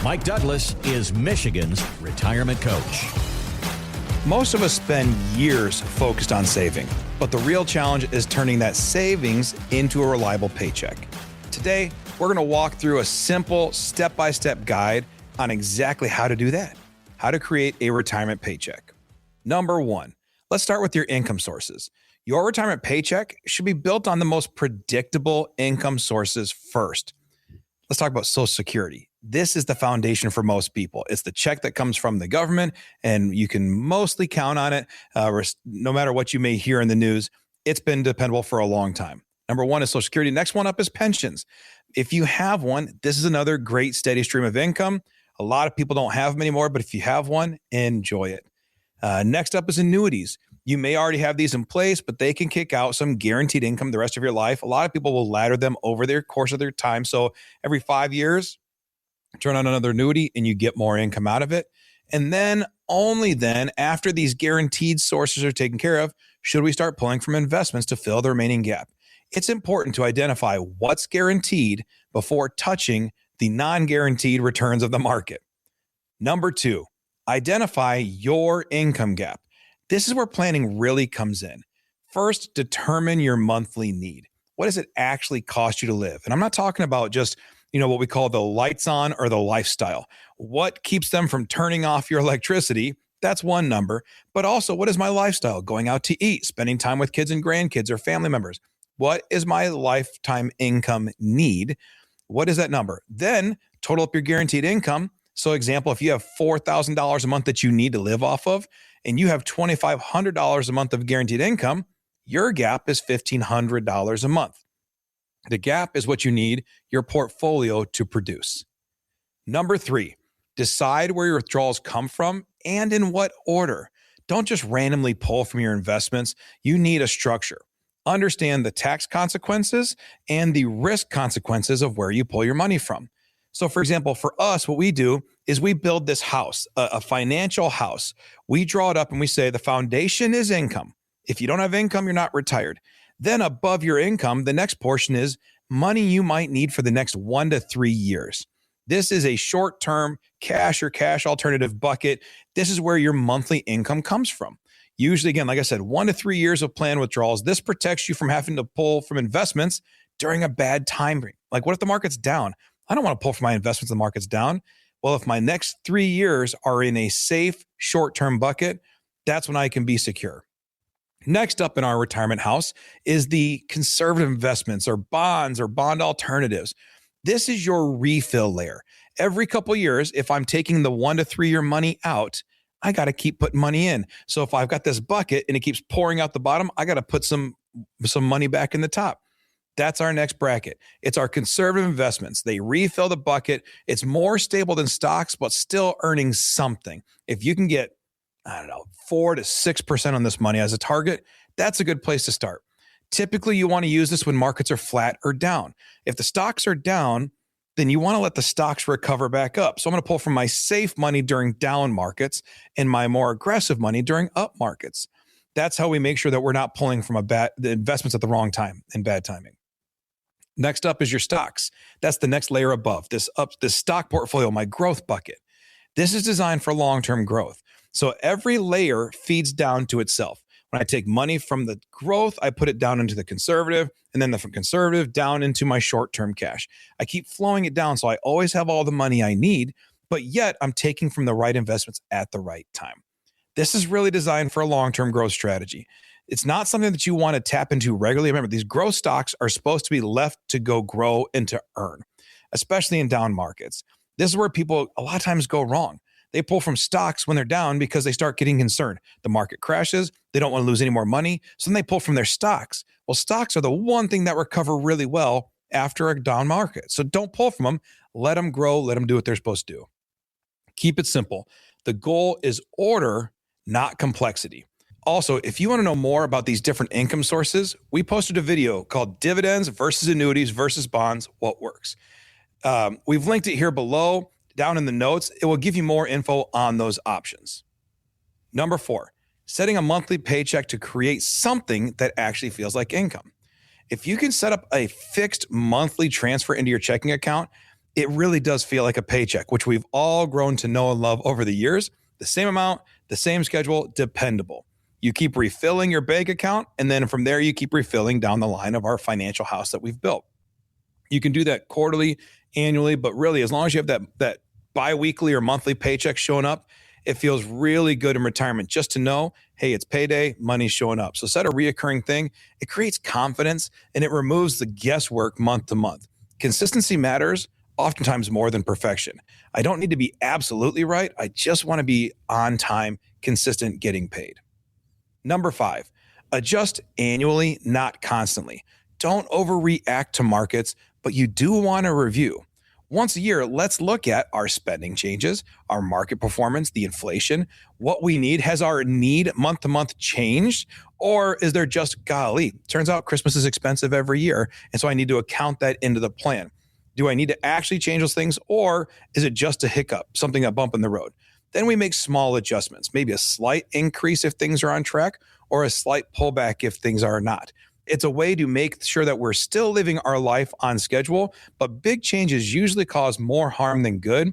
Mike Douglas is Michigan's retirement coach. Most of us spend years focused on saving, but the real challenge is turning that savings into a reliable paycheck. Today, we're going to walk through a simple step-by-step guide on exactly how to do that, how to create a retirement paycheck. Number one, let's start with your income sources. Your retirement paycheck should be built on the most predictable income sources first. Let's talk about Social Security. This is the foundation for most people. It's the check that comes from the government, and you can mostly count on it. No matter what you may hear in the news, it's been dependable for a long time. Number one is Social Security. Next one up is pensions. If you have one, this is another great steady stream of income. A lot of people don't have them anymore, but if you have one, enjoy it. Next up is annuities. You may already have these in place, but they can kick out some guaranteed income the rest of your life. A lot of people will ladder them over their course of their time. So every 5 years, turn on another annuity and you get more income out of it. And then, only then, after these guaranteed sources are taken care of, should we start pulling from investments to fill the remaining gap. It's important to identify what's guaranteed before touching the non-guaranteed returns of the market. Number two, identify your income gap. This is where planning really comes in. First, determine your monthly need. What does it actually cost you to live? And I'm not talking about just, what we call the lights on or the lifestyle. What keeps them from turning off your electricity? That's one number. But also, what is my lifestyle? Going out to eat, spending time with kids and grandkids or family members. What is my lifetime income need? What is that number? Then total up your guaranteed income. So example, if you have $4,000 a month that you need to live off of, and you have $2,500 a month of guaranteed income, your gap is $1,500 a month. The gap is what you need your portfolio to produce. Number three, decide where your withdrawals come from and in what order. Don't just randomly pull from your investments. You need a structure. Understand the tax consequences and the risk consequences of where you pull your money from. So for example, for us, what we do is we build this house, a financial house. We draw it up and we say the foundation is income. If you don't have income, you're not retired. Then above your income, the next portion is money you might need for the next 1 to 3 years. This is a short-term cash or cash alternative bucket. This is where your monthly income comes from. Usually, again, like I said, 1 to 3 years of planned withdrawals. This protects you from having to pull from investments during a bad time. Like what if the market's down? I don't want to pull from my investments the market's down. Well, if my next 3 years are in a safe short-term bucket, that's when I can be secure. Next up in our retirement house is the conservative investments or bonds or bond alternatives. This is your refill layer. Every couple of years, if I'm taking the 1 to 3 year money out, I got to keep putting money in. So if I've got this bucket and it keeps pouring out the bottom, I got to put some money back in the top. That's our next bracket. It's our conservative investments. They refill the bucket. It's more stable than stocks, but still earning something. If you can get, 4 to 6% on this money as a target, that's a good place to start. Typically, you want to use this when markets are flat or down. If the stocks are down, then you want to let the stocks recover back up. So I'm going to pull from my safe money during down markets and my more aggressive money during up markets. That's how we make sure that we're not pulling from the investments at the wrong time and bad timing. Next up is your stocks. That's the next layer above. This stock portfolio, my growth bucket. This is designed for long-term growth. So every layer feeds down to itself. When I take money from the growth, I put it down into the conservative, and then the conservative down into my short-term cash. I keep flowing it down, so I always have all the money I need, but yet I'm taking from the right investments at the right time. This is really designed for a long-term growth strategy. It's not something that you want to tap into regularly. Remember, these growth stocks are supposed to be left to go grow and to earn, especially in down markets. This is where people a lot of times go wrong. They pull from stocks when they're down because they start getting concerned. The market crashes. They don't want to lose any more money. So then they pull from their stocks. Well, stocks are the one thing that recover really well after a down market. So don't pull from them. Let them grow. Let them do what they're supposed to do. Keep it simple. The goal is order, not complexity. Also, if you want to know more about these different income sources, we posted a video called Dividends versus Annuities versus Bonds, What Works? We've linked it here below. Down in the notes, it will give you more info on those options. Number 4, setting a monthly paycheck to create something that actually feels like income. If you can set up a fixed monthly transfer into your checking account, it really does feel like a paycheck, which we've all grown to know and love over the years. The same amount, the same schedule, dependable. You keep refilling your bank account, and then from there, you keep refilling down the line of our financial house that we've built. You can do that quarterly, annually, but really, as long as you have that bi-weekly or monthly paycheck showing up, it feels really good in retirement just to know, hey, it's payday, money's showing up. So set a reoccurring thing. It creates confidence, and it removes the guesswork month to month. Consistency matters oftentimes more than perfection. I don't need to be absolutely right. I just want to be on time, consistent, getting paid. Number 5, adjust annually, not constantly. Don't overreact to markets, but you do want to review. Once a year, let's look at our spending changes, our market performance, the inflation, what we need. Has our need month to month changed? Or is there just, golly, turns out Christmas is expensive every year, and so I need to account that into the plan. Do I need to actually change those things, or is it just a hiccup, something, a bump in the road? Then we make small adjustments, maybe a slight increase if things are on track, or a slight pullback if things are not. It's a way to make sure that we're still living our life on schedule, but big changes usually cause more harm than good.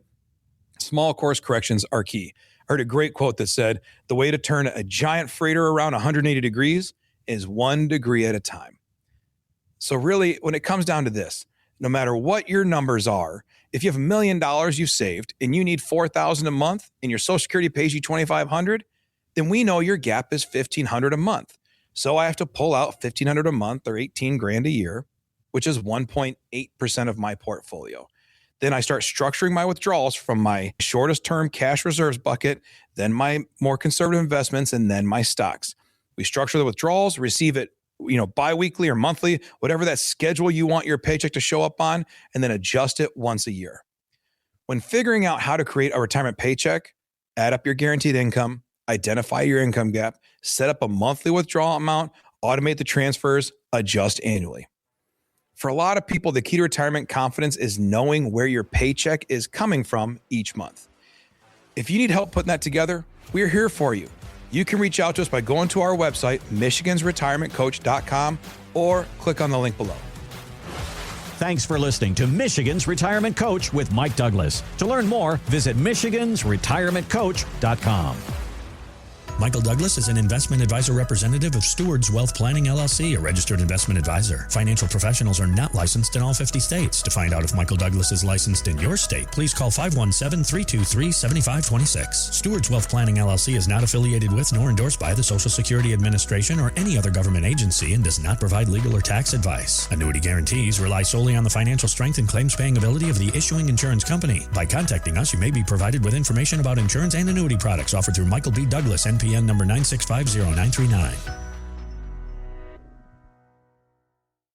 Small course corrections are key. I heard a great quote that said, the way to turn a giant freighter around 180 degrees is 1 degree at a time. So really, when it comes down to this, no matter what your numbers are, if you have $1 million you've saved and you need $4,000 a month and your Social Security pays you $2,500, then we know your gap is $1,500 a month. So I have to pull out $1,500 a month or $18,000 a year, which is 1.8% of my portfolio. Then I start structuring my withdrawals from my shortest term cash reserves bucket, then my more conservative investments, and then my stocks. We structure the withdrawals, receive it bi-weekly or monthly, whatever that schedule you want your paycheck to show up on, and then adjust it once a year. When figuring out how to create a retirement paycheck, add up your guaranteed income, identify your income gap, set up a monthly withdrawal amount, automate the transfers, adjust annually. For a lot of people, the key to retirement confidence is knowing where your paycheck is coming from each month. If you need help putting that together, we're here for you. You can reach out to us by going to our website, michigansretirementcoach.com, or click on the link below. Thanks for listening to Michigan's Retirement Coach with Mike Douglas. To learn more, visit michigansretirementcoach.com. Michael Douglas is an investment advisor representative of Stewards Wealth Planning, LLC, a registered investment advisor. Financial professionals are not licensed in all 50 states. To find out if Michael Douglas is licensed in your state, please call 517-323-7526. Stewards Wealth Planning, LLC is not affiliated with nor endorsed by the Social Security Administration or any other government agency and does not provide legal or tax advice. Annuity guarantees rely solely on the financial strength and claims-paying ability of the issuing insurance company. By contacting us, you may be provided with information about insurance and annuity products offered through Michael B. Douglas, NPN number 9650939.